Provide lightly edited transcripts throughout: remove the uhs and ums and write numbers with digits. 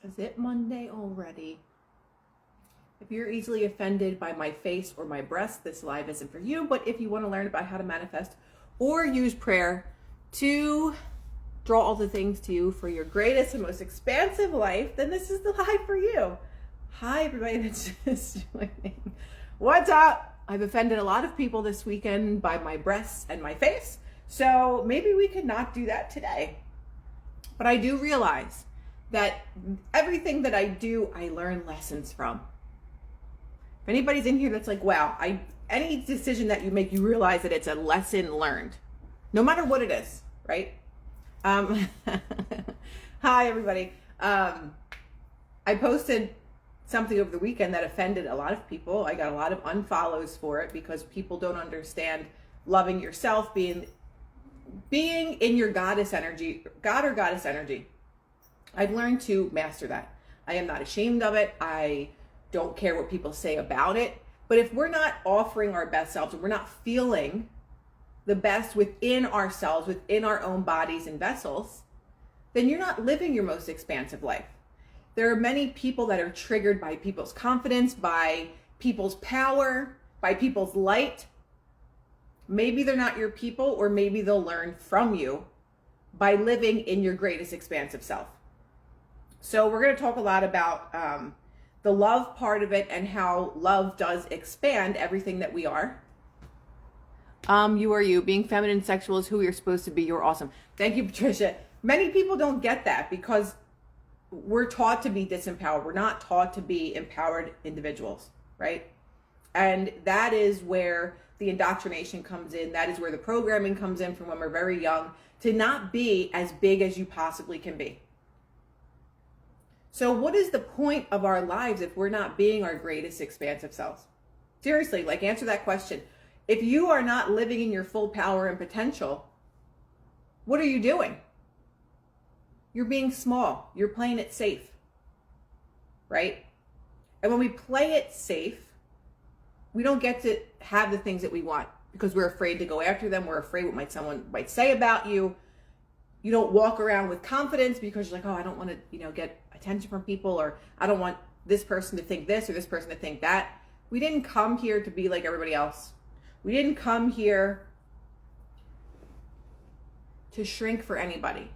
Is it Monday already? If you're easily offended by my face or my breast, this live isn't for you. But if you want to learn about how to manifest or use prayer to draw all the things to you for your greatest and most expansive life, then this is the live for you. Hi, everybody that's just joining. What's up? I've offended a lot of people this weekend by my breasts and my face. So maybe we could not do that today. But I do realize that everything that I do, I learn lessons from. If anybody's in here that's like, wow, any decision that you make, you realize that it's a lesson learned, no matter what it is, right? Hi, everybody. I posted something over the weekend that offended a lot of people. I got a lot of unfollows for it because people don't understand loving yourself, being in your goddess energy, God or goddess energy. I've learned to master that. I am not ashamed of it. I don't care what people say about it. But if we're not offering our best selves and we're not feeling the best within ourselves, within our own bodies and vessels, then you're not living your most expansive life. There are many people that are triggered by people's confidence, by people's power, by people's light. Maybe they're not your people, or maybe they'll learn from you by living in your greatest expansive self. So we're going to talk a lot about the love part of it and how love does expand everything that we are. You are you. Being feminine sexual is who you're supposed to be. You're awesome. Thank you, Patricia. Many people don't get that because we're taught to be disempowered. We're not taught to be empowered individuals, right? And that is where the indoctrination comes in. That is where the programming comes in from when we're very young, to not be as big as you possibly can be. So what is the point of our lives if we're not being our greatest expansive selves? Seriously, answer that question. If you are not living in your full power and potential, what are you doing? You're being small. You're playing it safe, right? And when we play it safe, we don't get to have the things that we want because we're afraid to go after them. We're afraid what someone might say about you. You don't walk around with confidence because you're like, oh, I don't want to, get attention from people, or I don't want this person to think this or this person to think that. We didn't come here to be like everybody else. We didn't come here to shrink for anybody.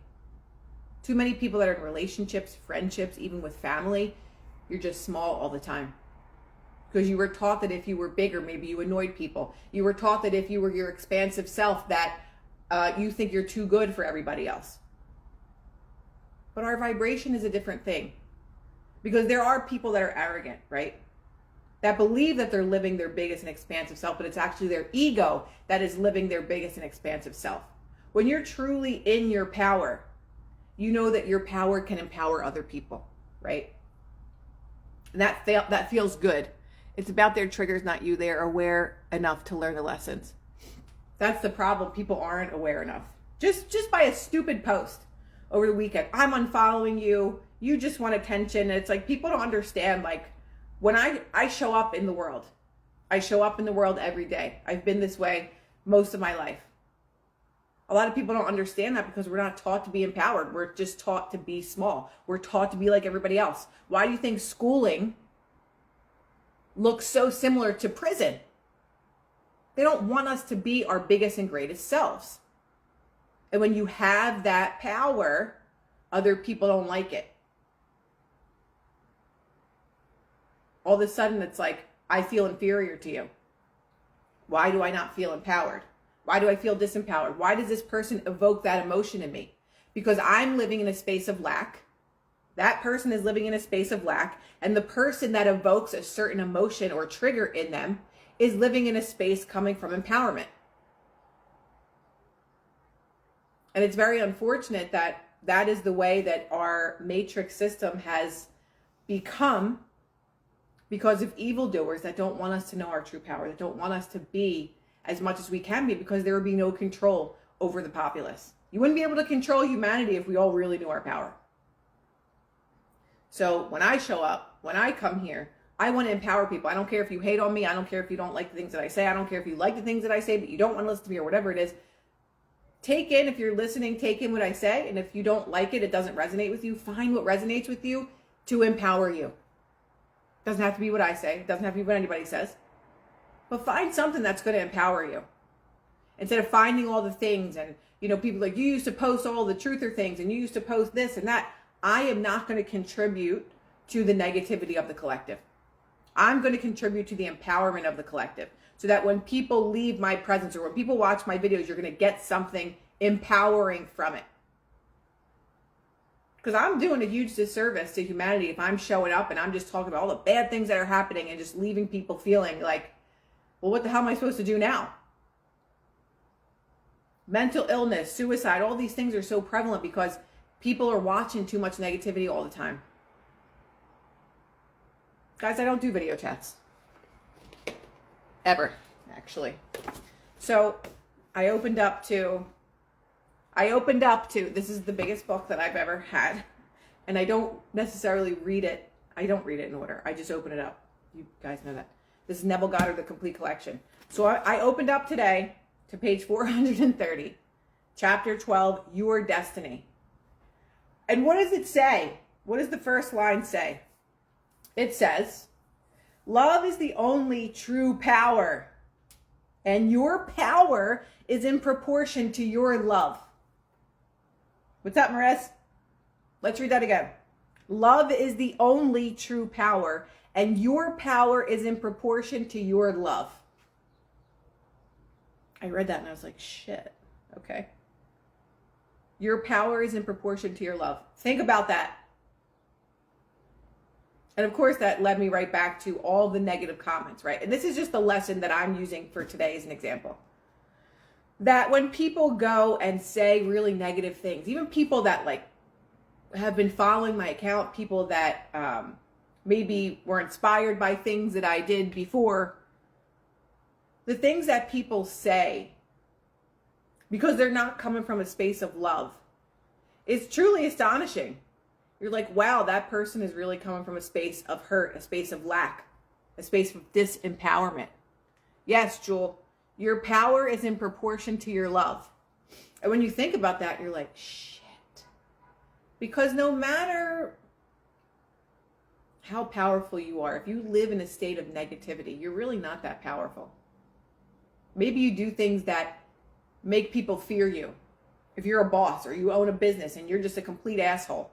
Too many people that are in relationships, friendships, even with family, you're just small all the time. Because you were taught that if you were bigger, maybe you annoyed people. You were taught that if you were your expansive self, that you think you're too good for everybody else. But our vibration is a different thing. Because there are people that are arrogant, right? That believe that they're living their biggest and expansive self, but it's actually their ego that is living their biggest and expansive self. When you're truly in your power, you know that your power can empower other people, right? And that feels good. It's about their triggers, not you. They are aware enough to learn the lessons. That's the problem. People aren't aware enough. Just by a stupid post over the weekend. I'm unfollowing you. You just want attention. And it's like people don't understand. When I show up in the world, I show up in the world every day. I've been this way most of my life. A lot of people don't understand that because we're not taught to be empowered. We're just taught to be small. We're taught to be like everybody else. Why do you think schooling looks so similar to prison? They don't want us to be our biggest and greatest selves. And when you have that power, other people don't like it. All of a sudden, it's like, I feel inferior to you. Why do I not feel empowered? Why do I feel disempowered? Why does this person evoke that emotion in me? Because I'm living in a space of lack. That person is living in a space of lack. And the person that evokes a certain emotion or trigger in them is living in a space coming from empowerment. And it's very unfortunate that that is the way that our matrix system has become, because of evildoers that don't want us to know our true power, that don't want us to be as much as we can be, because there would be no control over the populace. You wouldn't be able to control humanity if we all really knew our power. So when I show up, when I come here, I want to empower people. I don't care if you hate on me. I don't care if you don't like the things that I say. I don't care if you like the things that I say, but you don't want to listen to me or whatever it is. Take in, if you're listening, take in what I say. And if you don't like it, it doesn't resonate with you, find what resonates with you to empower you. Doesn't have to be what I say. It doesn't have to be what anybody says. But find something that's going to empower you. Instead of finding all the things and, people like, you used to post all the truther things and you used to post this and that. I am not going to contribute to the negativity of the collective. I'm going to contribute to the empowerment of the collective so that when people leave my presence or when people watch my videos, you're going to get something empowering from it. Because I'm doing a huge disservice to humanity if I'm showing up and I'm just talking about all the bad things that are happening and just leaving people feeling like, well, what the hell am I supposed to do now? Mental illness, suicide, all these things are so prevalent because people are watching too much negativity all the time. Guys, I don't do video chats. Ever, actually. So I opened up to, this is the biggest book that I've ever had. And I don't necessarily read it. I don't read it in order. I just open it up. You guys know that. This is Neville Goddard, The Complete Collection. So I opened up today to page 430, chapter 12, Your Destiny. And what does it say? What does the first line say? It says, love is the only true power, and your power is in proportion to your love. What's up, Maris? Let's read that again. Love is the only true power, and your power is in proportion to your love. I read that and I was like, shit, okay. Your power is in proportion to your love. Think about that. And of course, that led me right back to all the negative comments, right? And this is just the lesson that I'm using for today as an example. That when people go and say really negative things, even people that like have been following my account, people that maybe were inspired by things that I did before, the things that people say, because they're not coming from a space of love, is truly astonishing. You're like, wow, that person is really coming from a space of hurt, a space of lack, a space of disempowerment. Yes, Jewel, your power is in proportion to your love. And when you think about that, you're like, shit. Because no matter how powerful you are, if you live in a state of negativity, you're really not that powerful. Maybe you do things that make people fear you. If you're a boss or you own a business and you're just a complete asshole.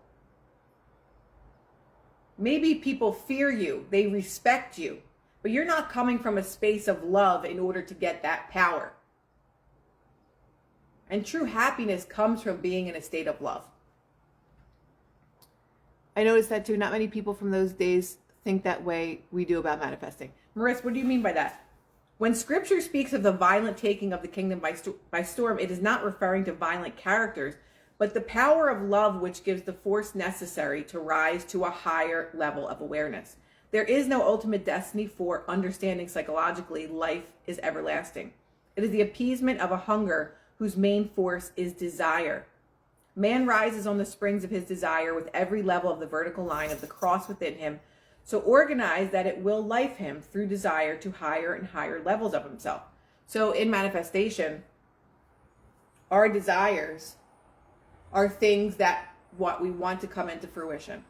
Maybe people fear you, they respect you, but you're not coming from a space of love in order to get that power. And true happiness comes from being in a state of love. I noticed that too. Not many people from those days think that way we do about manifesting. Marissa, what do you mean by that? When scripture speaks of the violent taking of the kingdom by storm, it is not referring to violent characters, but the power of love which gives the force necessary to rise to a higher level of awareness. There is no ultimate destiny for understanding psychologically life is everlasting. It is the appeasement of a hunger whose main force is desire. Man rises on the springs of his desire with every level of the vertical line of the cross within him, so organized that it will life him through desire to higher and higher levels of himself. So in manifestation, our desires are things that what we want to come into fruition.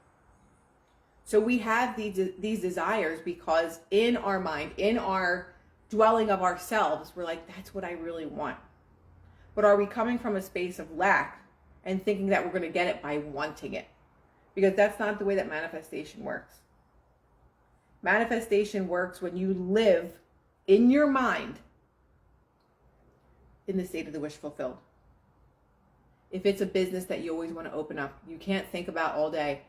So we have these desires because in our mind, in our dwelling of ourselves, we're like, that's what I really want. But are we coming from a space of lack and thinking that we're going to get it by wanting it? Because that's not the way that manifestation works. Manifestation works when you live in your mind in the state of the wish fulfilled. If it's a business that you always want to open up, you can't think about all day,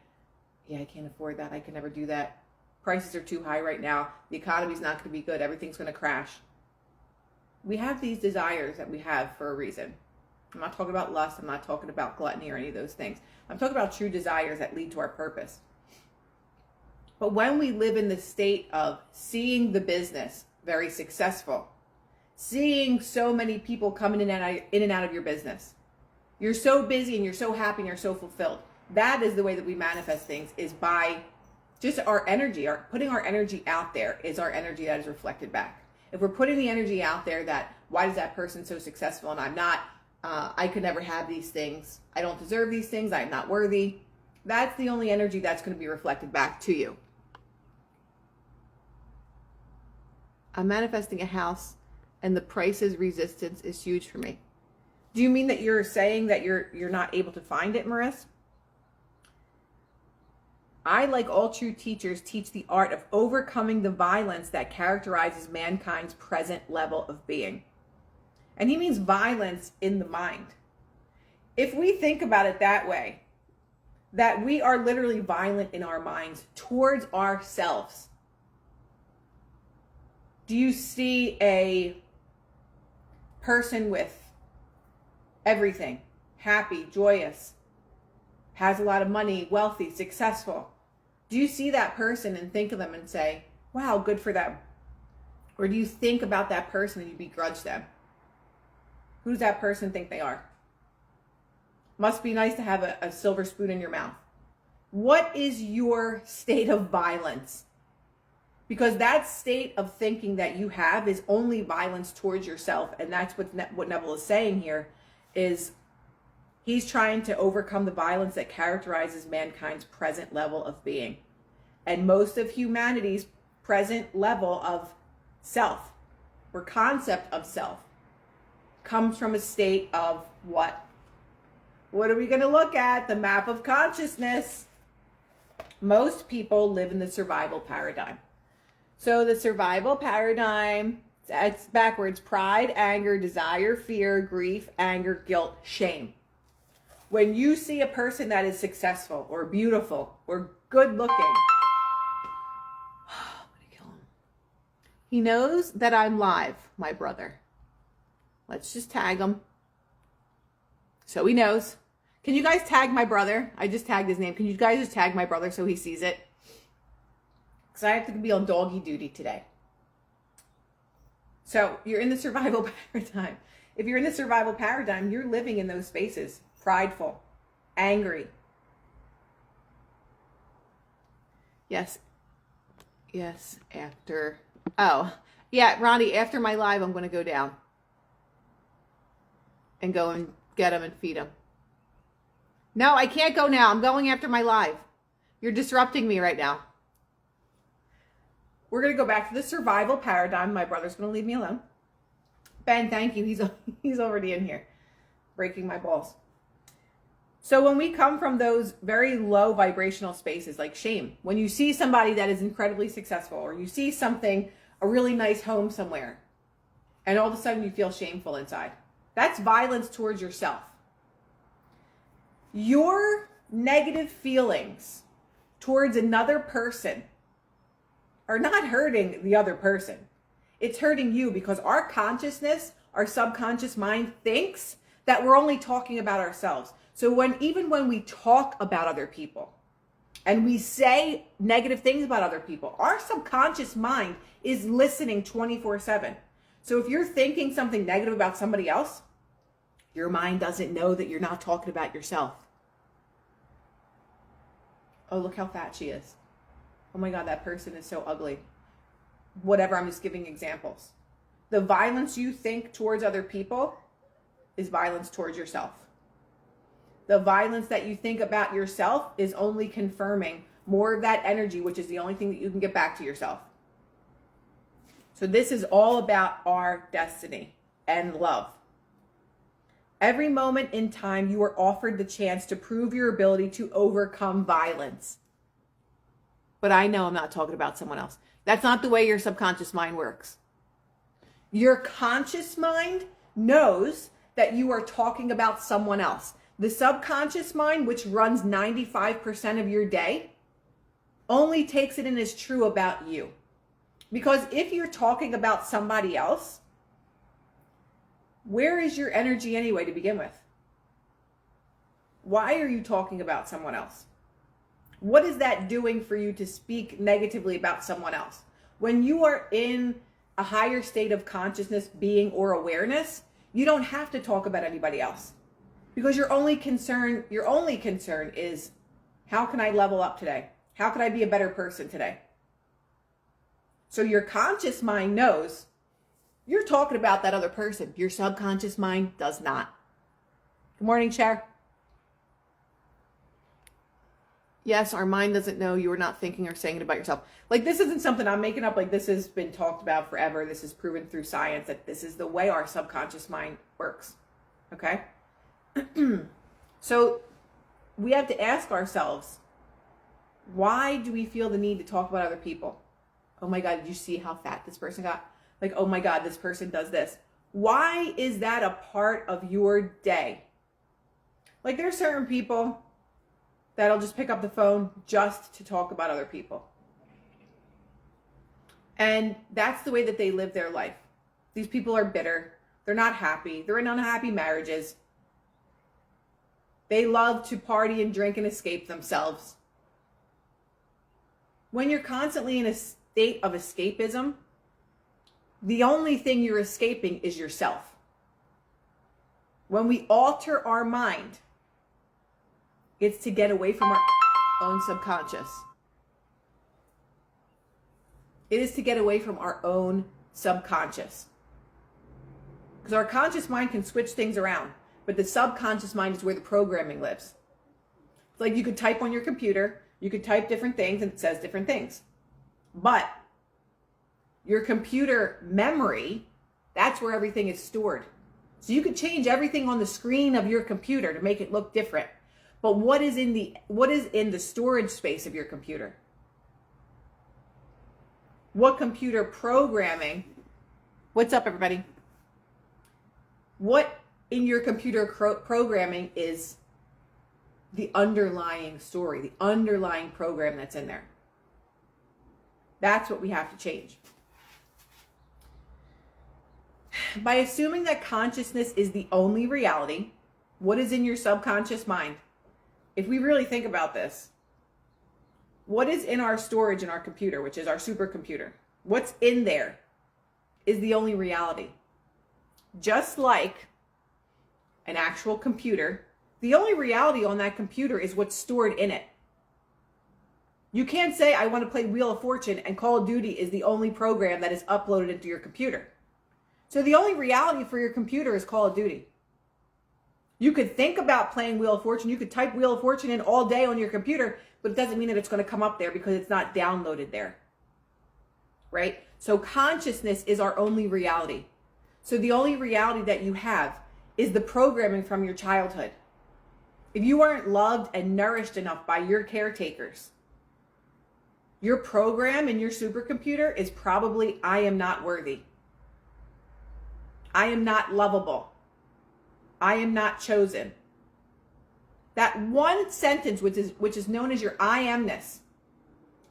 yeah, I can't afford that. I can never do that. Prices are too high right now. The economy's not going to be good. Everything's going to crash. We have these desires that we have for a reason. I'm not talking about lust. I'm not talking about gluttony or any of those things. I'm talking about true desires that lead to our purpose. But when we live in the state of seeing the business very successful, seeing so many people coming in and out of your business, you're so busy and you're so happy and you're so fulfilled. That is the way that we manifest things, is by just our energy. Putting our energy out there is our energy that is reflected back. If we're putting the energy out there that, why is that person so successful and I'm not, I could never have these things, I don't deserve these things, I'm not worthy, That's the only energy that's going to be reflected back to you. I'm manifesting a house and the price's resistance is huge for me. Do you mean that you're saying that you're not able to find it, Maris? I, like all true teachers, teach the art of overcoming the violence that characterizes mankind's present level of being. And he means violence in the mind. If we think about it that way, that we are literally violent in our minds towards ourselves. Do you see a person with everything, happy, joyous, has a lot of money, wealthy, successful? Do you see that person and think of them and say, wow, good for them? Or do you think about that person and you begrudge them? Who does that person think they are? Must be nice to have a silver spoon in your mouth. What is your state of violence? Because that state of thinking that you have is only violence towards yourself. And that's what Neville is saying here, is he's trying to overcome the violence that characterizes mankind's present level of being. And most of humanity's present level of self, or concept of self, comes from a state of what? What are we going to look at? The map of consciousness. Most people live in the survival paradigm. So the survival paradigm, it's backwards: pride, anger, desire, fear, grief, anger, guilt, shame. When you see a person that is successful or beautiful or good looking, I'm gonna kill him. He knows that I'm live, my brother. Let's just tag him. So he knows. Can you guys tag my brother? I just tagged his name. Can you guys just tag my brother so he sees it? Because I have to be on doggy duty today. So you're in the survival paradigm. If you're in the survival paradigm, you're living in those spaces. Prideful, angry. Yes, after. Oh, yeah, Ronnie, after my live, I'm going to go down and go and get him and feed him. No, I can't go now. I'm going after my live. You're disrupting me right now. We're going to go back to the survival paradigm. My brother's going to leave me alone. Ben, thank you. He's already in here, breaking my balls. So when we come from those very low vibrational spaces, like shame, when you see somebody that is incredibly successful, or you see something, a really nice home somewhere, and all of a sudden you feel shameful inside, that's violence towards yourself. Your negative feelings towards another person are not hurting the other person. It's hurting you, because our consciousness, our subconscious mind, thinks that we're only talking about ourselves. So even when we talk about other people and we say negative things about other people, our subconscious mind is listening 24/7. So if you're thinking something negative about somebody else, your mind doesn't know that you're not talking about yourself. Oh, look how fat she is. Oh my God, that person is so ugly. Whatever, I'm just giving examples. The violence you think towards other people is violence towards yourself. The violence that you think about yourself is only confirming more of that energy, which is the only thing that you can get back to yourself. So this is all about our destiny and love. Every moment in time, you are offered the chance to prove your ability to overcome violence. But I know I'm not talking about someone else. That's not the way your subconscious mind works. Your conscious mind knows that you are talking about someone else. The subconscious mind, which runs 95% of your day, only takes it in as true about you. Because if you're talking about somebody else, where is your energy anyway to begin with? Why are you talking about someone else? What is that doing for you to speak negatively about someone else? When you are in a higher state of consciousness, being, or awareness, you don't have to talk about anybody else. Because your only concern is, how can I level up today? How can I be a better person today? So your conscious mind knows you're talking about that other person. Your subconscious mind does not. Good morning, Cher. Yes, our mind doesn't know you are not thinking or saying it about yourself. Like, this isn't something I'm making up. Like, this has been talked about forever. This is proven through science that this is the way our subconscious mind works. Okay? So we have to ask ourselves, why do we feel the need to talk about other people? Oh my God, did you see how fat this person got? Like, oh my God, this person does this. Why is that a part of your day? Like, there are certain people that'll just pick up the phone just to talk about other people. And that's the way that they live their life. These people are bitter. They're not happy. They're in unhappy marriages. They love to party and drink and escape themselves. When you're constantly in a state of escapism, the only thing you're escaping is yourself. When we alter our mind, it's to get away from our own subconscious. It is to get away from our own subconscious. Because our conscious mind can switch things around, but the subconscious mind is where the programming lives. It's like you could type on your computer, you could type different things and it says different things. But your computer memory, that's where everything is stored. So you could change everything on the screen of your computer to make it look different. But what is in the storage space of your computer? What computer programming? What's up, everybody? What in your computer programming is the underlying story, the underlying program that's in there? That's what we have to change. By assuming that consciousness is the only reality, what is in your subconscious mind? If we really think about this, what is in our storage in our computer, which is our supercomputer? What's in there is the only reality. Just like an actual computer, the only reality on that computer is what's stored in it. You can't say, I want to play Wheel of Fortune and Call of Duty is the only program that is uploaded into your computer. So the only reality for your computer is Call of Duty. You could think about playing Wheel of Fortune. You could type Wheel of Fortune in all day on your computer, but it doesn't mean that it's going to come up there because it's not downloaded there. Right? So consciousness is our only reality. So the only reality that you have is the programming from your childhood. If you weren't loved and nourished enough by your caretakers, your program in your supercomputer is probably, I am not worthy. I am not lovable. I am not chosen. That one sentence, which is known as your I amness,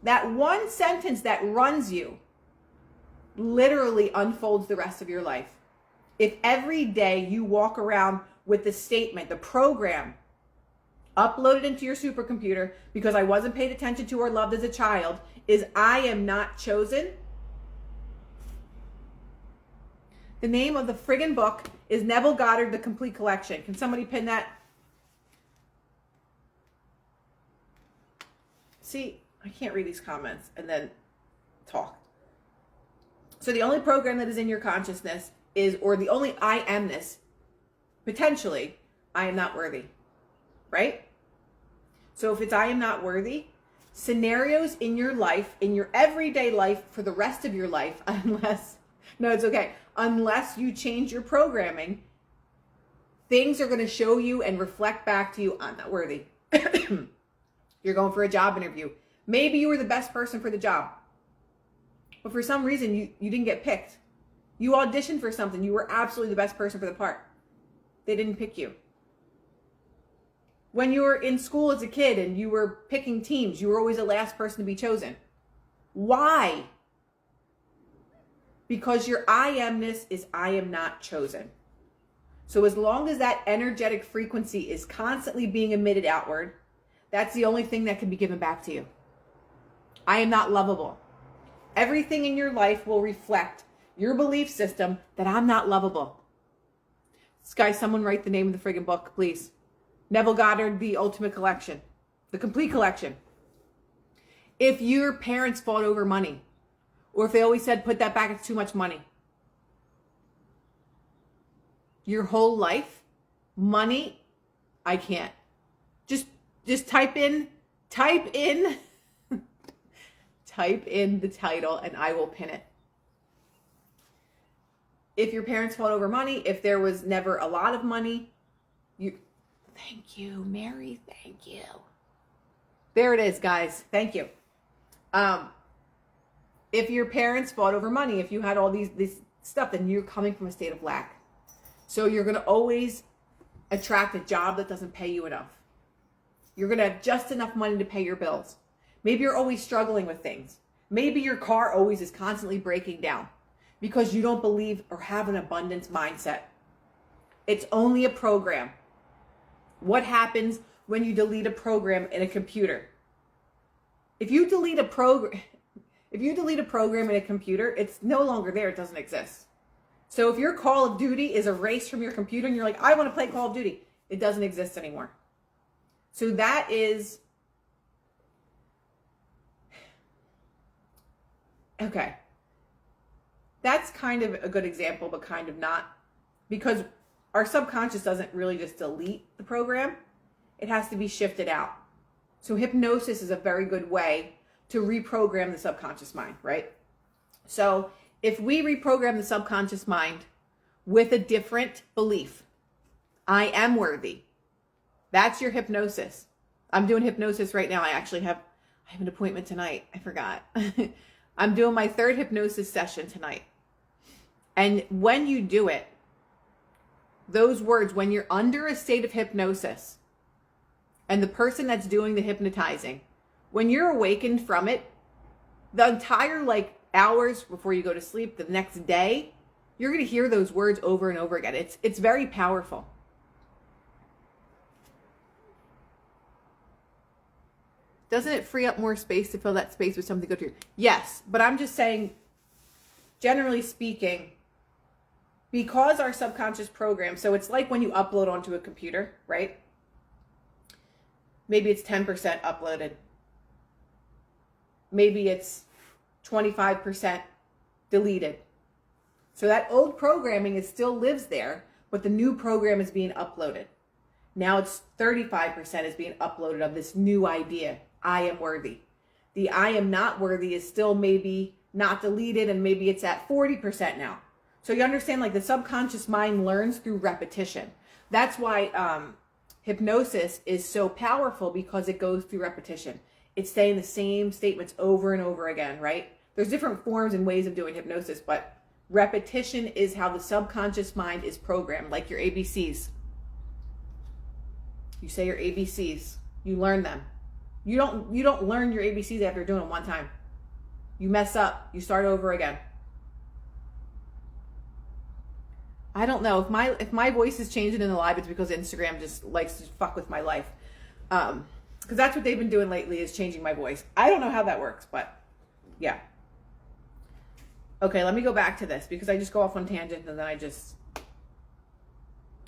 that one sentence that runs you, literally unfolds the rest of your life. If every day you walk around with the statement, the program uploaded into your supercomputer because I wasn't paid attention to or loved as a child is I am not chosen. The name of the friggin' book is Neville Goddard, The Complete Collection. Can somebody pin that? See, I can't read these comments and then talk. So the only program that is in your consciousness is, or the only I amness, potentially, I am not worthy, right? So if it's I am not worthy, scenarios in your life, in your everyday life for the rest of your life, unless you change your programming, things are going to show you and reflect back to you, I'm not worthy. You're going for a job interview. Maybe you were the best person for the job, but for some reason you didn't get picked. You auditioned for something. You were absolutely the best person for the part. They didn't pick you. When you were in school as a kid and you were picking teams, you were always the last person to be chosen. Why? Because your I amness is I am not chosen. So as long as that energetic frequency is constantly being emitted outward, that's the only thing that can be given back to you. I am not lovable. Everything in your life will reflect your belief system that I'm not lovable. Guys, someone write the name of the friggin' book, please. Neville Goddard, The Ultimate Collection. The Complete Collection. If your parents fought over money, or if they always said, put that back, it's too much money. Your whole life, money, I can't. Just type in Type in the title and I will pin it. If your parents fought over money, if there was never a lot of money, thank you, Mary, thank you. There it is, guys. Thank you. If your parents fought over money, if you had all these stuff, then you're coming from a state of lack. So you're going to always attract a job that doesn't pay you enough. You're going to have just enough money to pay your bills. Maybe you're always struggling with things. Maybe your car always is constantly breaking down because you don't believe or have an abundance mindset. It's only a program. What happens when you delete a program in a computer? If you delete a program in a computer, it's no longer there. It doesn't exist. So if your Call of Duty is erased from your computer and you're like, I want to play Call of Duty, it doesn't exist anymore. So that is, okay. That's kind of a good example, but kind of not, because our subconscious doesn't really just delete the program. It has to be shifted out. So hypnosis is a very good way to reprogram the subconscious mind, right? So if we reprogram the subconscious mind with a different belief, I am worthy. That's your hypnosis. I'm doing hypnosis right now. I have an appointment tonight. I forgot. I'm doing my 3rd hypnosis session tonight. And when you do it, those words, when you're under a state of hypnosis and the person that's doing the hypnotizing, when you're awakened from it, the entire hours before you go to sleep, the next day, you're going to hear those words over and over again. It's very powerful. Doesn't it free up more space to fill that space with something good to you? Yes, but I'm just saying, generally speaking, because our subconscious program, so it's like when you upload onto a computer, right? Maybe it's 10% uploaded. Maybe it's 25% deleted. So that old programming still lives there, but the new program is being uploaded. Now it's 35% is being uploaded of this new idea. I am worthy. The I am not worthy is still maybe not deleted, and maybe it's at 40% now. So you understand, the subconscious mind learns through repetition. That's why hypnosis is so powerful, because it goes through repetition. It's saying the same statements over and over again, right? There's different forms and ways of doing hypnosis, but repetition is how the subconscious mind is programmed, like your ABCs. You say your ABCs, you learn them. You don't learn your ABCs after doing it one time. You mess up, you start over again. I don't know if my voice is changing in the live, it's because Instagram just likes to fuck with my life. Because that's what they've been doing lately, is changing my voice. I don't know how that works, but yeah. Okay, let me go back to this, because I just go off on tangent and then I just...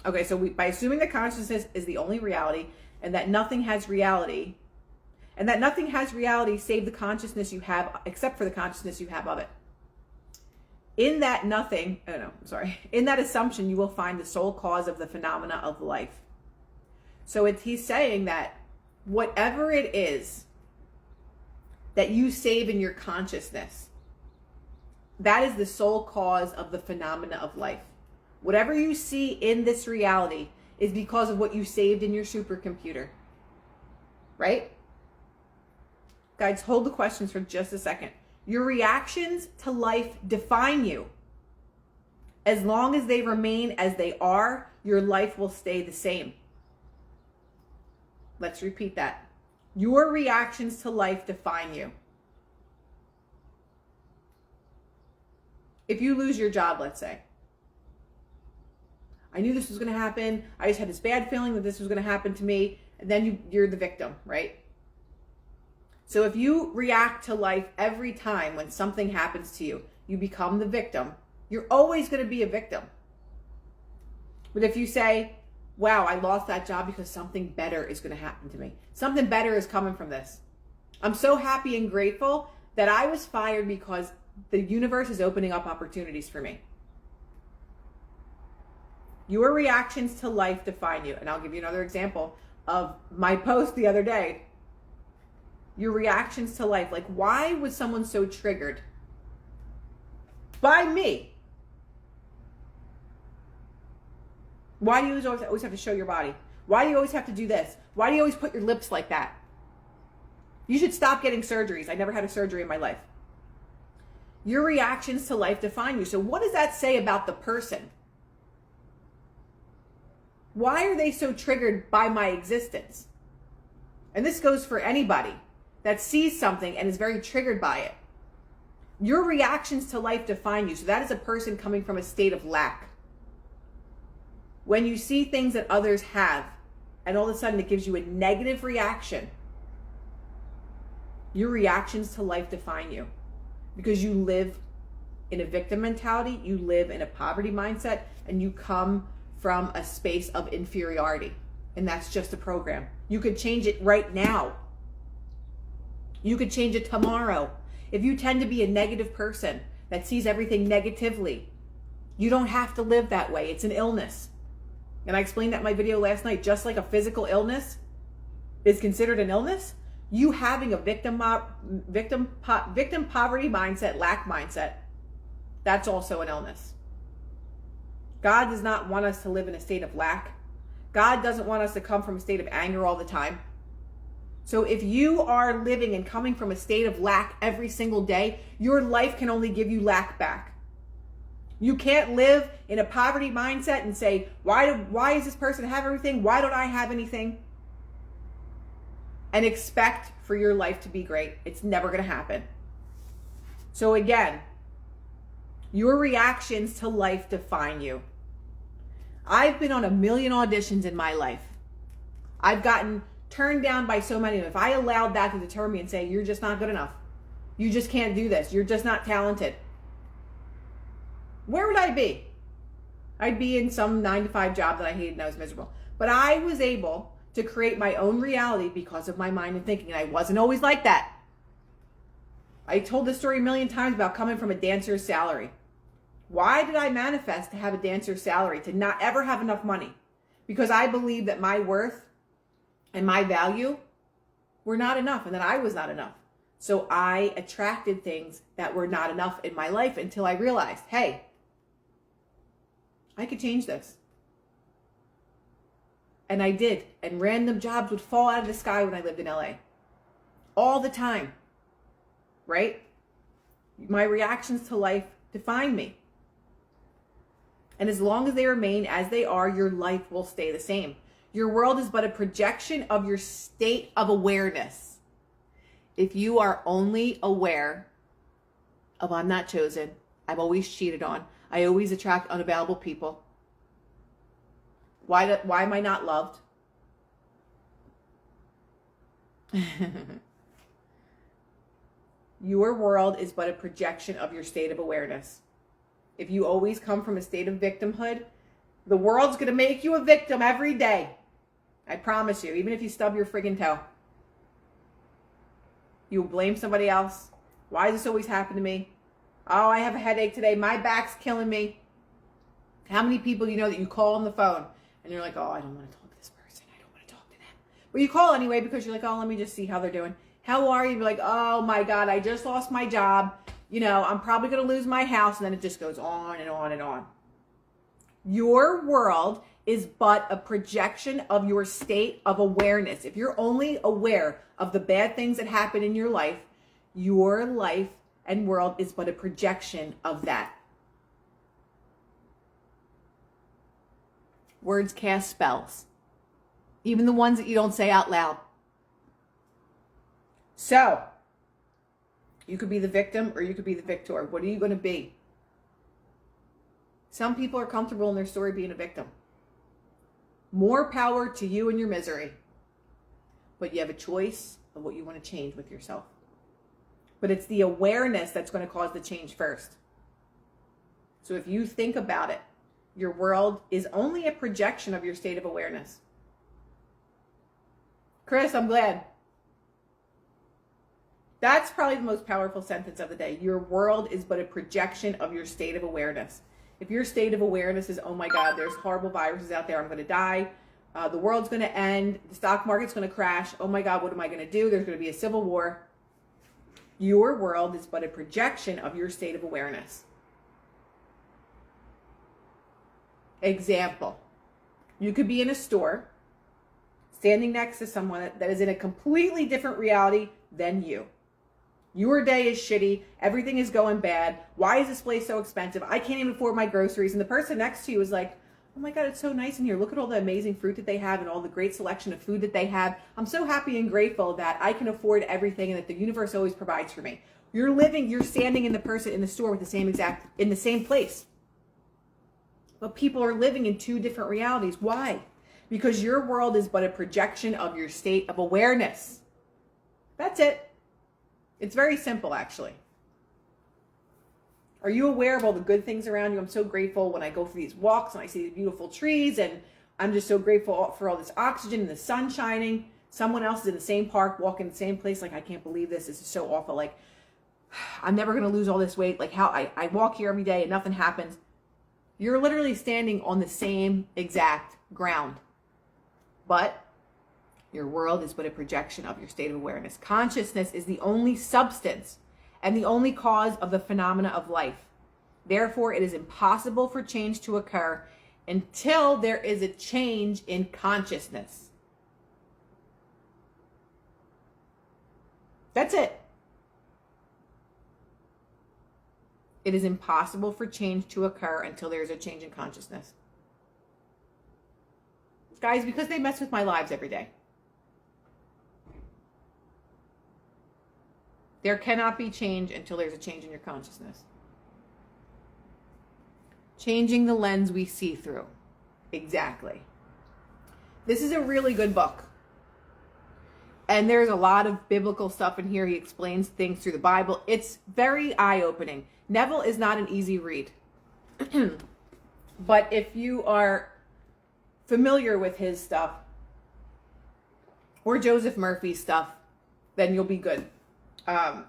Okay, so by assuming that consciousness is the only reality, and that nothing has reality, save the consciousness you have, except for the consciousness you have of it. In that assumption, you will find the sole cause of the phenomena of life. So he's saying that whatever it is that you save in your consciousness, that is the sole cause of the phenomena of life. Whatever you see in this reality is because of what you saved in your supercomputer. Right? Guys, hold the questions for just a second. Your reactions to life define you. As long as they remain as they are, your life will stay the same. Let's repeat that. Your reactions to life define you. If you lose your job, let's say, I knew this was going to happen. I just had this bad feeling that this was going to happen to me. And then you're the victim, right? So if you react to life every time when something happens to you, you become the victim. You're always going to be a victim. But if you say, wow, I lost that job because something better is going to happen to me. Something better is coming from this. I'm so happy and grateful that I was fired because the universe is opening up opportunities for me. Your reactions to life define you. And I'll give you another example of my post the other day. Your reactions to life. Like, why was someone so triggered by me? Why do you always have to show your body? Why do you always have to do this? Why do you always put your lips like that? You should stop getting surgeries. I never had a surgery in my life. Your reactions to life define you. So what does that say about the person? Why are they so triggered by my existence? And this goes for anybody that sees something and is very triggered by it. Your reactions to life define you. So that is a person coming from a state of lack. When you see things that others have, and all of a sudden it gives you a negative reaction, your reactions to life define you. Because you live in a victim mentality, you live in a poverty mindset, and you come from a space of inferiority. And that's just a program. You could change it right now. You could change it tomorrow. If you tend to be a negative person that sees everything negatively, you don't have to live that way. It's an illness. And I explained that in my video last night. Just like a physical illness is considered an illness, you having a victim poverty mindset, lack mindset, that's also an illness. God does not want us to live in a state of lack. God doesn't want us to come from a state of anger all the time. So if you are living and coming from a state of lack every single day, your life can only give you lack back. You can't live in a poverty mindset and say, why does this person have everything? Why don't I have anything? And expect for your life to be great. It's never going to happen. So again, your reactions to life define you. I've been on a million auditions in my life. I've gotten turned down by so many. If I allowed that to deter me and say, you're just not good enough, you just can't do this, you're just not talented, where would I be? I'd be in some 9-to-5 job that I hated and I was miserable. But I was able to create my own reality because of my mind and thinking. And I wasn't always like that. I told this story a million times about coming from a dancer's salary. Why did I manifest to have a dancer's salary, to not ever have enough money? Because I believed that my worth and my value were not enough and that I was not enough. So I attracted things that were not enough in my life until I realized, hey, I could change this. And I did. And random jobs would fall out of the sky when I lived in LA. All the time. Right? My reactions to life define me. And as long as they remain as they are, your life will stay the same. Your world is but a projection of your state of awareness. If you are only aware of I'm not chosen, I'm always cheated on, I always attract unavailable people, why am I not loved? Your world is but a projection of your state of awareness. If you always come from a state of victimhood, the world's going to make you a victim every day. I promise you, even if you stub your friggin' toe. You will blame somebody else. Why does this always happen to me? Oh, I have a headache today. My back's killing me. How many people do you know that you call on the phone and you're like, oh, I don't want to talk to this person. I don't want to talk to them. But you call anyway because you're like, oh, let me just see how they're doing. How are you? You're like, oh my God, I just lost my job. You know, I'm probably going to lose my house. And then it just goes on and on and on. Your world is but a projection of your state of awareness. If you're only aware of the bad things that happen in your life and world is but a projection of that. Words cast spells, even the ones that you don't say out loud. So, you could be the victim or you could be the victor. What are you going to be? Some people are comfortable in their story being a victim. More power to you and your misery. But you have a choice of what you want to change with yourself. But it's the awareness that's going to cause the change first. So if you think about it, your world is only a projection of your state of awareness. Chris, I'm glad. That's probably the most powerful sentence of the day. Your world is but a projection of your state of awareness. If your state of awareness is, oh my God, there's horrible viruses out there, I'm going to die. The world's going to end. The stock market's going to crash. Oh my God, what am I going to do? There's going to be a civil war. Your world is but a projection of your state of awareness. Example. You could be in a store, standing next to someone that is in a completely different reality than you. Your day is shitty. Everything is going bad. Why is this place so expensive? I can't even afford my groceries. And the person next to you is like, oh my God, it's so nice in here. Look at all the amazing fruit that they have and all the great selection of food that they have. I'm so happy and grateful that I can afford everything and that the universe always provides for me. You're standing in the store with in the same place. But people are living in two different realities. Why? Because your world is but a projection of your state of awareness. That's it. It's very simple, actually. Are you aware of all the good things around you? I'm so grateful when I go for these walks and I see these beautiful trees, and I'm just so grateful for all this oxygen and the sun shining. Someone else is in the same park, walking the same place. Like, I can't believe this. This is so awful. Like, I'm never going to lose all this weight. Like, how I walk here every day and nothing happens. You're literally standing on the same exact ground. But your world is but a projection of your state of awareness. Consciousness is the only substance and the only cause of the phenomena of life. Therefore, it is impossible for change to occur until there is a change in consciousness. That's it. It is impossible for change to occur until there is a change in consciousness. Guys, because they mess with my lives every day. There cannot be change until there's a change in your consciousness. Changing the lens we see through. Exactly. This is a really good book. And there's a lot of biblical stuff in here. He explains things through the Bible. It's very eye-opening. Neville is not an easy read. But if you are familiar with his stuff, or Joseph Murphy's stuff, then you'll be good. Because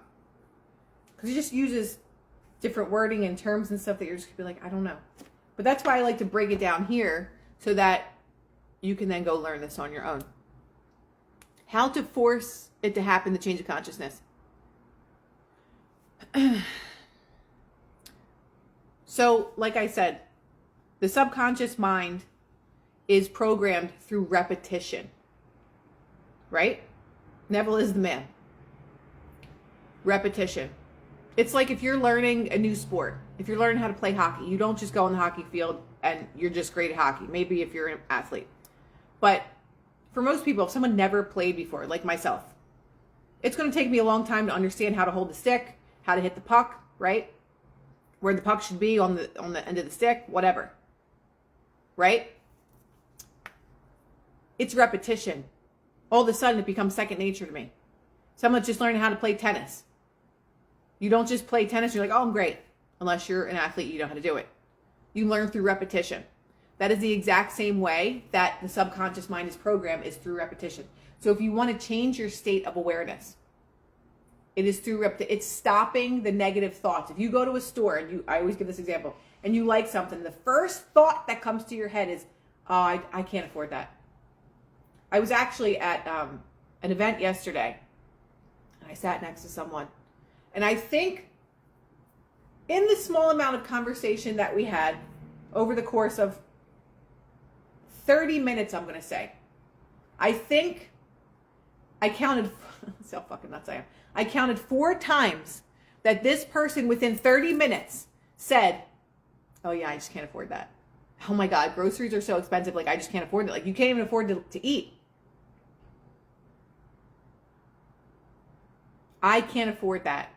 he just uses different wording and terms and stuff that you're just going to be like, I don't know. But that's why I like to break it down here so that you can then go learn this on your own. How to force it to happen, the change of consciousness. So, like I said, the subconscious mind is programmed through repetition. Right? Neville is the man. Repetition. It's like if you're learning a new sport, if you're learning how to play hockey, you don't just go on the hockey field and you're just great at hockey. Maybe if you're an athlete. But for most people, if someone never played before, like myself, it's going to take me a long time to understand how to hold the stick, how to hit the puck, right? Where the puck should be on the end of the stick, whatever. Right? It's repetition. All of a sudden, it becomes second nature to me. Someone's just learning how to play tennis. You don't just play tennis, you're like, oh, I'm great. Unless you're an athlete, you know how to do it. You learn through repetition. That is the exact same way that the subconscious mind is programmed, is through repetition. So if you want to change your state of awareness, it is through it's stopping the negative thoughts. If you go to a store, and I always give this example, and you like something, the first thought that comes to your head is, oh, I can't afford that. I was actually at an event yesterday, and I sat next to someone. And I think in the small amount of conversation that we had over the course of 30 minutes, I'm going to say, I think I counted, so fucking nuts I am. I counted 4 times that this person within 30 minutes said, oh yeah, I just can't afford that. Oh my God, groceries are so expensive. Like, I just can't afford it. Like, you can't even afford to eat. I can't afford that.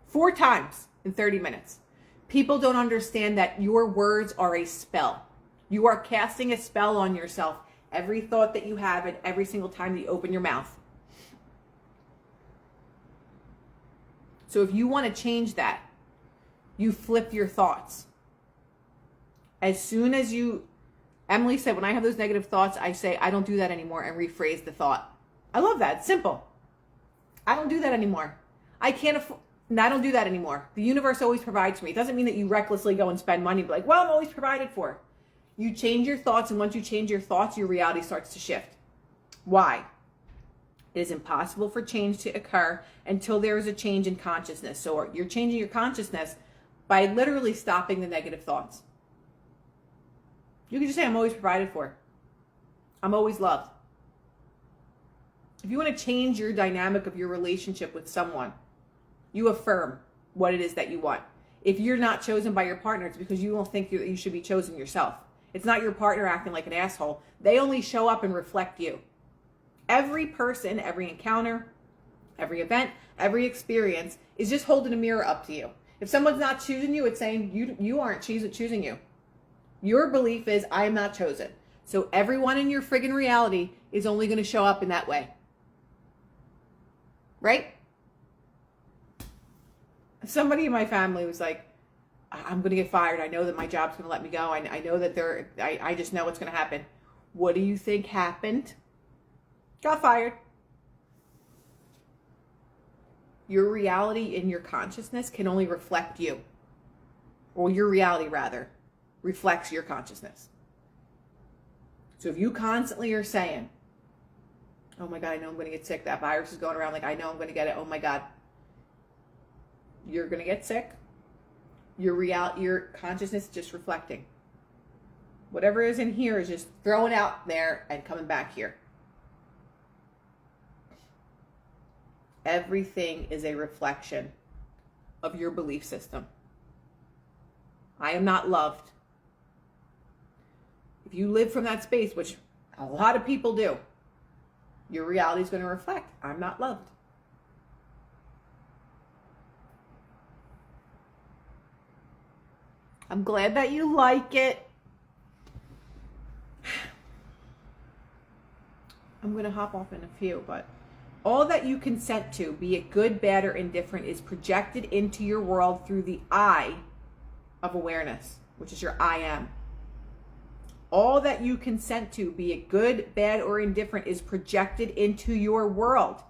4 times in 30 minutes. People don't understand that your words are a spell. You are casting a spell on yourself every thought that you have and every single time that you open your mouth. So if you want to change that, you flip your thoughts. As soon as Emily said, when I have those negative thoughts, I say, I don't do that anymore, and rephrase the thought. I love that. It's simple. I don't do that anymore. I don't do that anymore. The universe always provides for me. It doesn't mean that you recklessly go and spend money and be like, well, I'm always provided for. You change your thoughts, and once you change your thoughts, your reality starts to shift. Why? It is impossible for change to occur until there is a change in consciousness. So you're changing your consciousness by literally stopping the negative thoughts. You can just say, I'm always provided for. I'm always loved. If you want to change your dynamic of your relationship with someone, you affirm what it is that you want. If you're not chosen by your partner, it's because you don't think you should be chosen yourself. It's not your partner acting like an asshole. They only show up and reflect you. Every person, every encounter, every event, every experience is just holding a mirror up to you. If someone's not choosing you, it's saying you aren't choosing you. Your belief is, I am not chosen. So everyone in your friggin' reality is only going to show up in that way. Right? Somebody in my family was like, I'm going to get fired. I know that my job's going to let me go. I know that I just know what's going to happen. What do you think happened? Got fired. Your reality in your consciousness can only reflect you. Or your reality, rather, reflects your consciousness. So if you constantly are saying, oh my God, I know I'm going to get sick. That virus is going around. Like, I know I'm going to get it. Oh my God. You're going to get sick. Your consciousness is just reflecting. Whatever is in here is just throwing out there and coming back here. Everything is a reflection of your belief system. I am not loved. If you live from that space, which a lot of people do, your reality is going to reflect, I'm not loved. I'm glad that you like it. I'm going to hop off in a few, but all that you consent to, be it good, bad, or indifferent, is projected into your world through the I of awareness, which is your I am. All that you consent to, be it good, bad, or indifferent, is projected into your world.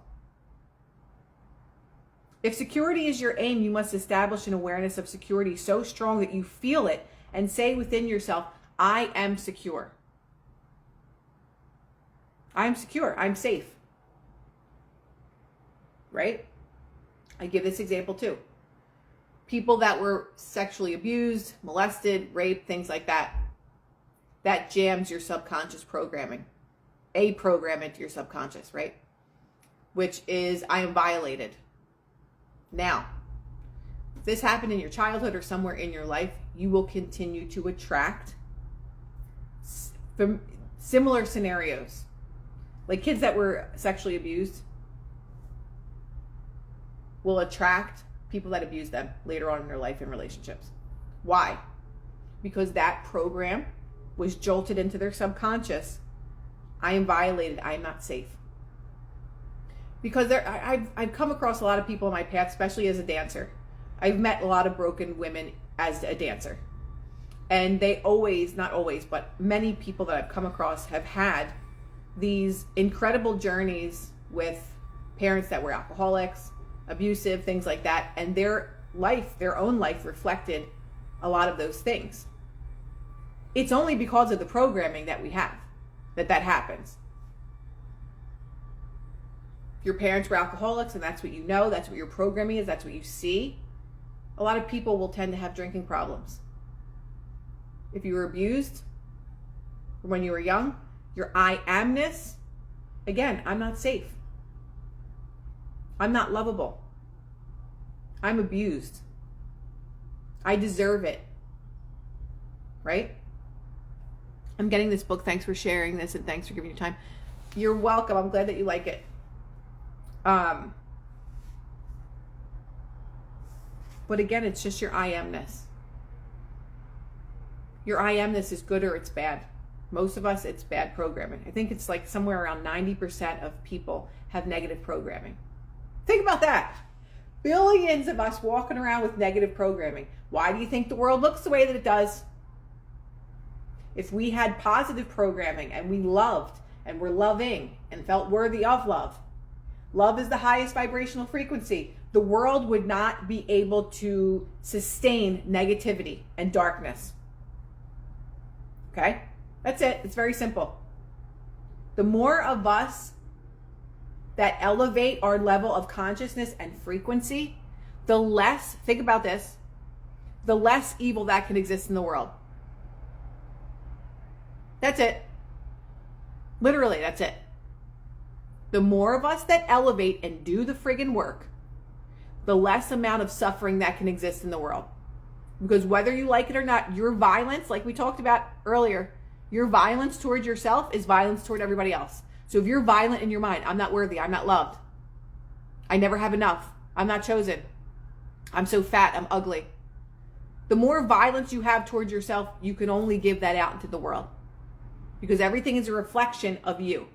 If security is your aim, you must establish an awareness of security so strong that you feel it and say within yourself, I am secure. I'm secure. I'm safe. Right? I give this example too. People that were sexually abused, molested, raped, things like that. That jams your subconscious programming. A program into your subconscious, right? Which is, I am violated. Now, if this happened in your childhood or somewhere in your life, you will continue to attract similar scenarios. Like kids that were sexually abused will attract people that abuse them later on in their life in relationships. Why? Because that program was jolted into their subconscious. I am violated. I am not safe. Because I've come across a lot of people in my path, especially as a dancer. I've met a lot of broken women as a dancer. And they always, not always, but many people that I've come across have had these incredible journeys with parents that were alcoholics, abusive, things like that. And their life, their own life, reflected a lot of those things. It's only because of the programming that we have that happens. If your parents were alcoholics and that's what you know, that's what your programming is, that's what you see, a lot of people will tend to have drinking problems. If you were abused when you were young, your I amness, again, I'm not safe. I'm not lovable. I'm abused. I deserve it. Right? I'm getting this book. Thanks for sharing this and thanks for giving your time. You're welcome. I'm glad that you like it. But again, it's just your I amness. Your I amness is good or it's bad. Most of us, it's bad programming. I think it's like somewhere around 90% of people have negative programming. Think about that. Billions of us walking around with negative programming. Why do you think the world looks the way that it does? If we had positive programming and we loved and were loving and felt worthy of love, love is the highest vibrational frequency. The world would not be able to sustain negativity and darkness. Okay? That's it. It's very simple. The more of us that elevate our level of consciousness and frequency, the less, think about this, the less evil that can exist in the world. That's it. Literally, that's it. The more of us that elevate and do the friggin' work, the less amount of suffering that can exist in the world. Because whether you like it or not, your violence, like we talked about earlier, your violence towards yourself is violence toward everybody else. So if you're violent in your mind, I'm not worthy, I'm not loved, I never have enough, I'm not chosen, I'm so fat, I'm ugly. The more violence you have towards yourself, you can only give that out into the world. Because everything is a reflection of you.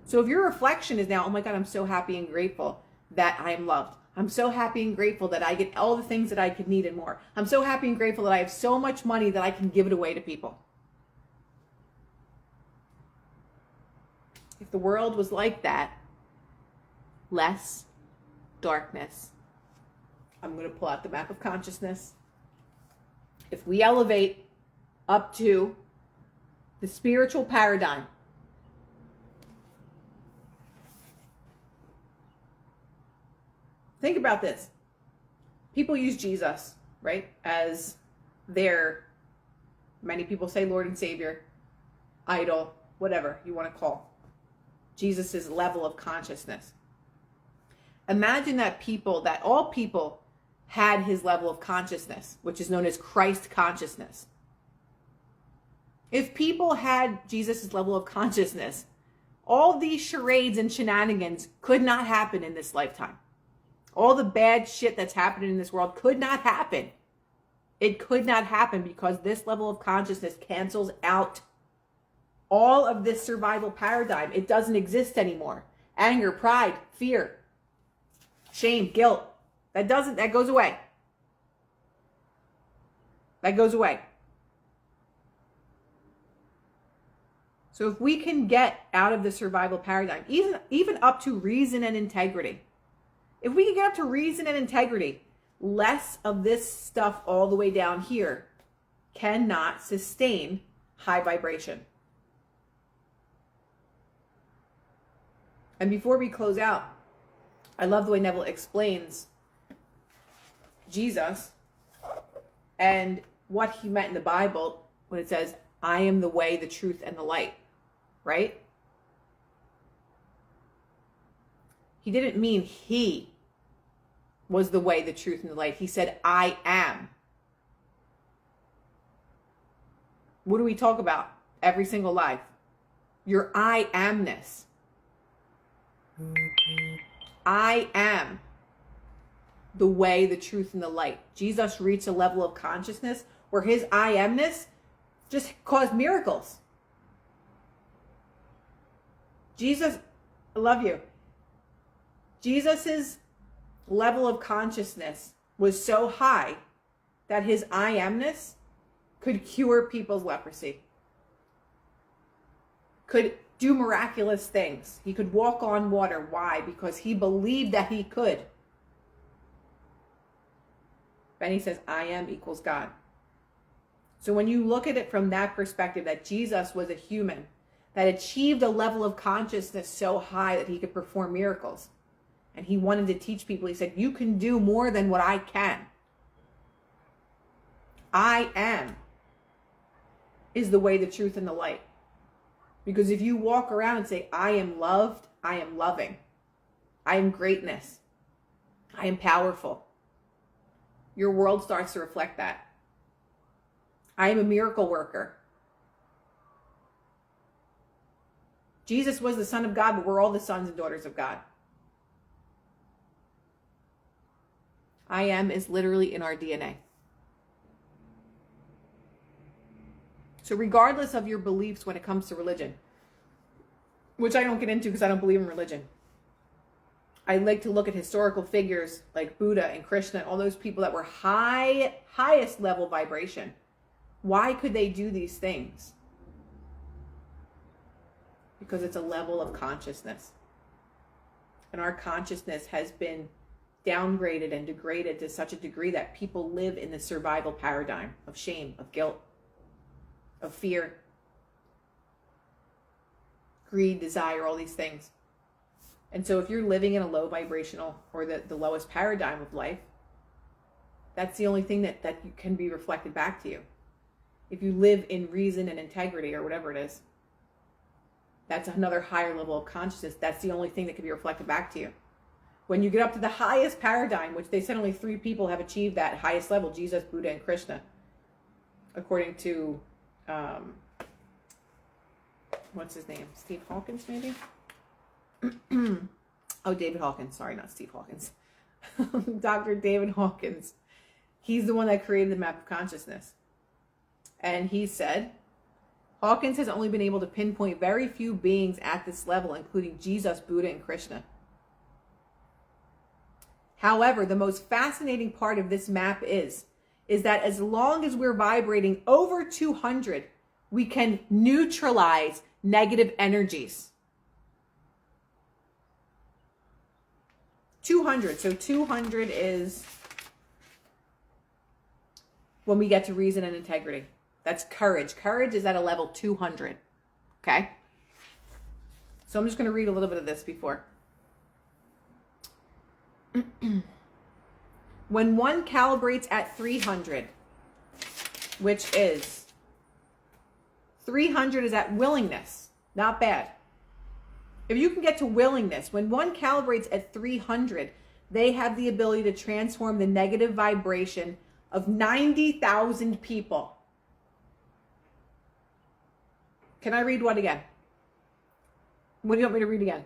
So if your reflection is now, oh my God, I'm so happy and grateful that I am loved. I'm so happy and grateful that I get all the things that I could need and more. I'm so happy and grateful that I have so much money that I can give it away to people. If the world was like that, less darkness. I'm going to pull out the map of consciousness. If we elevate up to the spiritual paradigm, think about this. People use Jesus, right, as their, many people say Lord and Savior, idol, whatever you want to call Jesus's level of consciousness. Imagine that all people had his level of consciousness, which is known as Christ consciousness. If people had Jesus's level of consciousness, all these charades and shenanigans could not happen in this lifetime. All the bad shit that's happening in this world could not happen. It could not happen because this level of consciousness cancels out all of this survival paradigm. It doesn't exist anymore. Anger, pride, fear, shame, guilt. That goes away. That goes away. So if we can get out of the survival paradigm, even up to reason and integrity, if we can get up to reason and integrity, less of this stuff all the way down here cannot sustain high vibration. And before we close out, I love the way Neville explains Jesus and what he meant in the Bible when it says, I am the way, the truth, and the light, right? He didn't mean he was the way, the truth, and the light. He said, I am. What do we talk about every single life? Your I amness. I am the way, the truth, and the light. Jesus reached a level of consciousness where his I amness just caused miracles. Jesus, I love you. Jesus's level of consciousness was so high that his I amness could cure people's leprosy, could do miraculous things. He could walk on water. Why? Because he believed that he could. Benny says, I am equals God. So when you look at it from that perspective, that Jesus was a human that achieved a level of consciousness so high that he could perform miracles. And he wanted to teach people. He said, you can do more than what I can. I am is the way, the truth, and the light. Because if you walk around and say, I am loved, I am loving, I am greatness, I am powerful, your world starts to reflect that. I am a miracle worker. Jesus was the Son of God, but we're all the sons and daughters of God. I am is literally in our DNA. So regardless of your beliefs when it comes to religion, which I don't get into because I don't believe in religion, I like to look at historical figures like Buddha and Krishna, all those people that were highest level vibration. Why could they do these things? Because it's a level of consciousness. And our consciousness has been downgraded and degraded to such a degree that people live in the survival paradigm of shame, of guilt. of fear, greed, desire, all these things. And so if you're living in a low vibrational or the lowest paradigm of life, that's the only thing that can be reflected back to you. If you live in reason and integrity or whatever it is, that's another higher level of consciousness. That's the only thing that can be reflected back to you. When you get up to the highest paradigm, which they said only 3 people have achieved that highest level, Jesus, Buddha, and Krishna, according to, what's his name? Steve Hawkins, maybe? Oh, David Hawkins. Sorry, not Steve Hawkins. Dr. David Hawkins. He's the one that created the map of consciousness. And he said, Hawkins has only been able to pinpoint very few beings at this level, including Jesus, Buddha, and Krishna. However, the most fascinating part of this map is that as long as we're vibrating over 200, we can neutralize negative energies. 200. So 200 is when we get to reason and integrity. That's courage. Courage is at a level 200. Okay? So I'm just going to read a little bit of this before. When one calibrates at 300, which is 300 is at willingness. Not bad. If you can get to willingness, when one calibrates at 300, they have the ability to transform the negative vibration of 90,000 people. Can I read what again? What do you want me to read again?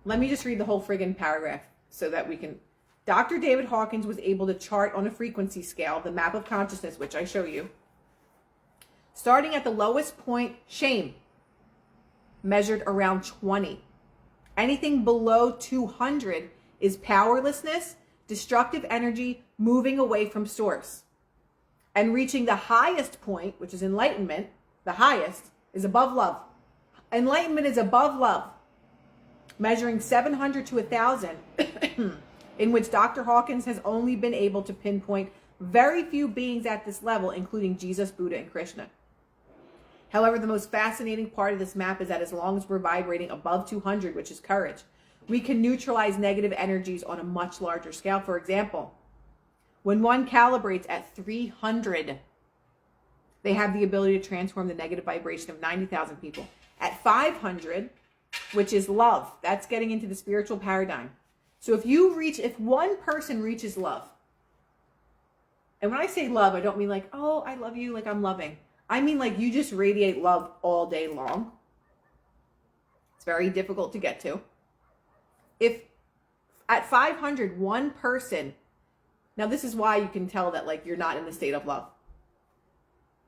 Let me just read the whole friggin' paragraph so that we can... Dr. David Hawkins was able to chart on a frequency scale the map of consciousness, which I show you. Starting at the lowest point, shame, measured around 20. Anything below 200 is powerlessness, destructive energy, moving away from source. And reaching the highest point, which is enlightenment, the highest, is above love. Enlightenment is above love, measuring 700 to 1,000, in which Dr. Hawkins has only been able to pinpoint very few beings at this level, including Jesus, Buddha, and Krishna. However, the most fascinating part of this map is that as long as we're vibrating above 200, which is courage, we can neutralize negative energies on a much larger scale. For example, when one calibrates at 300, they have the ability to transform the negative vibration of 90,000 people. At 500, which is love, that's getting into the spiritual paradigm. So if one person reaches love, and when I say love, I don't mean like, oh, I love you, like I'm loving. I mean like you just radiate love all day long. It's very difficult to get to. If at 500, one person, now this is why you can tell that like you're not in the state of love.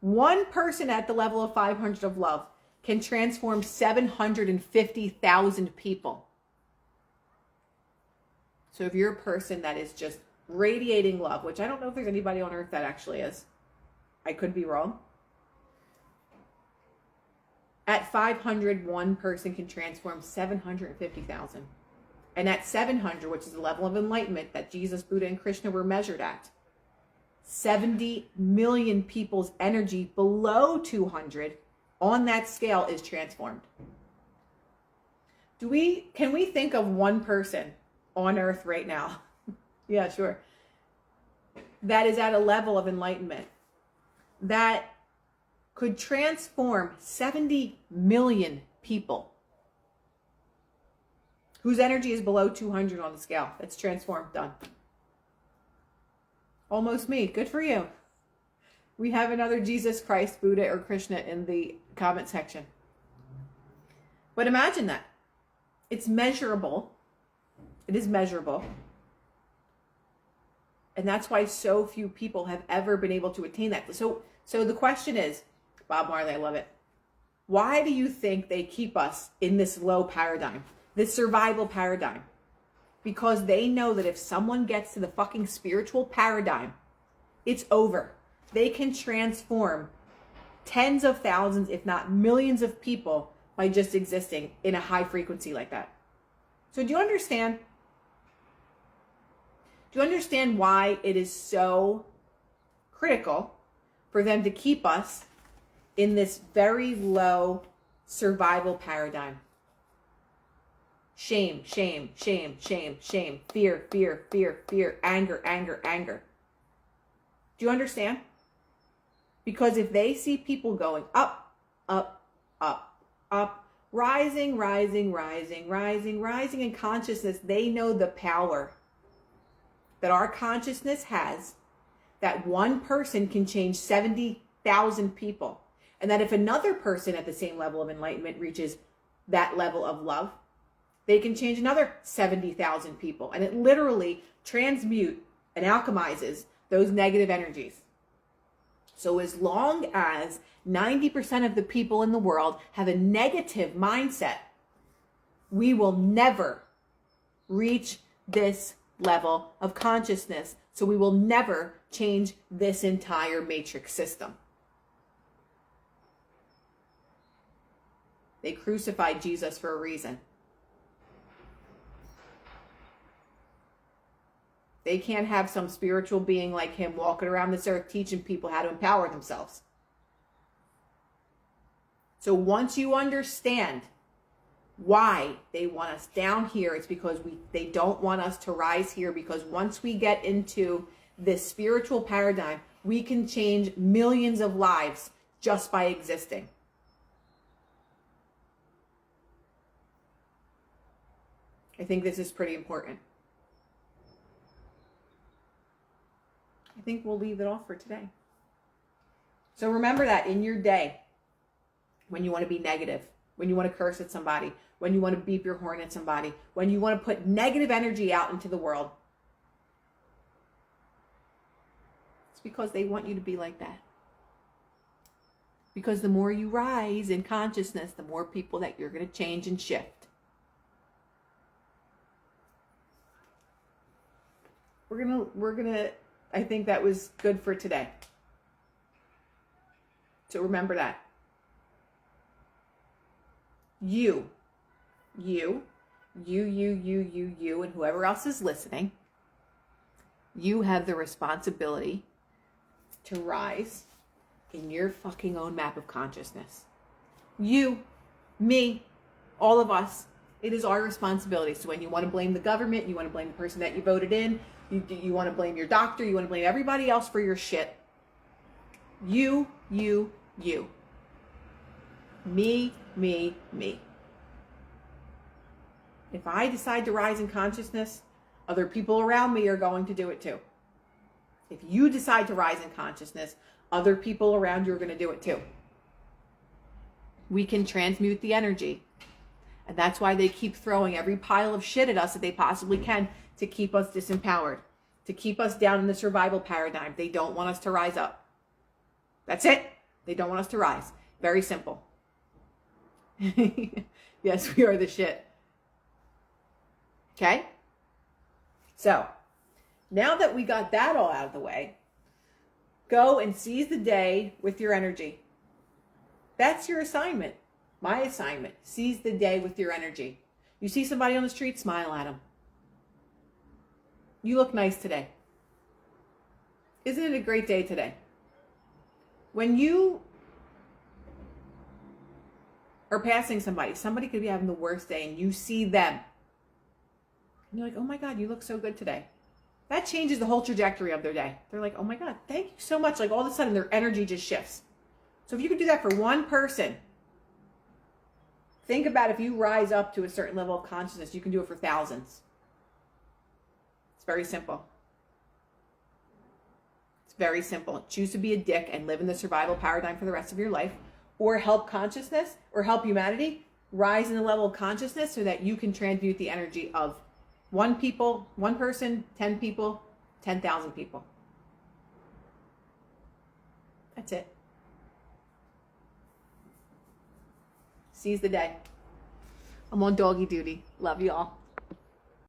One person at the level of 500 of love can transform 750,000 people. So if you're a person that is just radiating love, which I don't know if there's anybody on earth that actually is. I could be wrong. At 500, one person can transform 750,000. And at 700, which is the level of enlightenment that Jesus, Buddha, and Krishna were measured at, 70 million people's energy below 200 on that scale is transformed. Can we think of one person on earth right now? Yeah, sure. That is at a level of enlightenment that could transform 70 million people whose energy is below 200 on the scale. That's transformed, done. Almost me. Good for you. We have another Jesus Christ, Buddha, or Krishna in the comment section. But imagine that. It's measurable. It is measurable. And that's why so few people have ever been able to attain that. So the question is, Bob Marley, I love it. Why do you think they keep us in this low paradigm, this survival paradigm? Because they know that if someone gets to the fucking spiritual paradigm, it's over. They can transform tens of thousands, if not millions of people by just existing in a high frequency like that. So do you understand? Do you understand why it is so critical for them to keep us in this very low survival paradigm. Shame, shame, shame, shame, shame, fear, fear, fear, fear, anger, anger, anger. Do you understand? Because if they see people going up, up, up, up, rising, rising, rising, rising, rising in consciousness, they know the power that our consciousness has, that one person can change 70,000 people. And that if another person at the same level of enlightenment reaches that level of love, they can change another 70,000 people. And it literally transmute and alchemizes those negative energies. So as long as 90% of the people in the world have a negative mindset, we will never reach this level of consciousness. So we will never change this entire matrix system. They crucified Jesus for a reason. They can't have some spiritual being like him walking around this earth teaching people how to empower themselves. So once you understand why they want us down here, it's because they don't want us to rise here, because once we get into this spiritual paradigm, we can change millions of lives just by existing. I think this is pretty important. I think we'll leave it off for today. So remember that in your day, when you want to be negative, when you want to curse at somebody, when you want to beep your horn at somebody, when you want to put negative energy out into the world, it's because they want you to be like that. Because the more you rise in consciousness, the more people that you're going to change and shift. We're gonna I think that was good for today. So remember that. You, and whoever else is listening, you have the responsibility to rise in your fucking own map of consciousness. You, me, all of us. It is our responsibility. So when you want to blame the government, you want to blame the person that you voted in, you want to blame your doctor, you want to blame everybody else for your shit. You. Me. If I decide to rise in consciousness, other people around me are going to do it too. If you decide to rise in consciousness, other people around you are going to do it too. We can transmute the energy. And that's why they keep throwing every pile of shit at us that they possibly can to keep us disempowered, to keep us down in the survival paradigm. They don't want us to rise up. That's it. They don't want us to rise. Very simple. Yes, we are the shit. Okay? So, now that we got that all out of the way, go and seize the day with your energy. That's your assignment. My assignment. Seize the day with your energy. You see somebody on the street, smile at them. You look nice today. Isn't it a great day today? When you are passing somebody could be having the worst day, and you see them. And you're like, oh my God, you look so good today. That changes the whole trajectory of their day. They're like, oh my God, thank you so much. Like all of a sudden their energy just shifts. So if you could do that for one person, think about if you rise up to a certain level of consciousness, you can do it for thousands. It's very simple. It's very simple. Choose to be a dick and live in the survival paradigm for the rest of your life, or help consciousness or help humanity rise in the level of consciousness so that you can transmute the energy of one person, 10 people, 10,000 people. That's it. Seize the day. I'm on doggy duty. Love you all.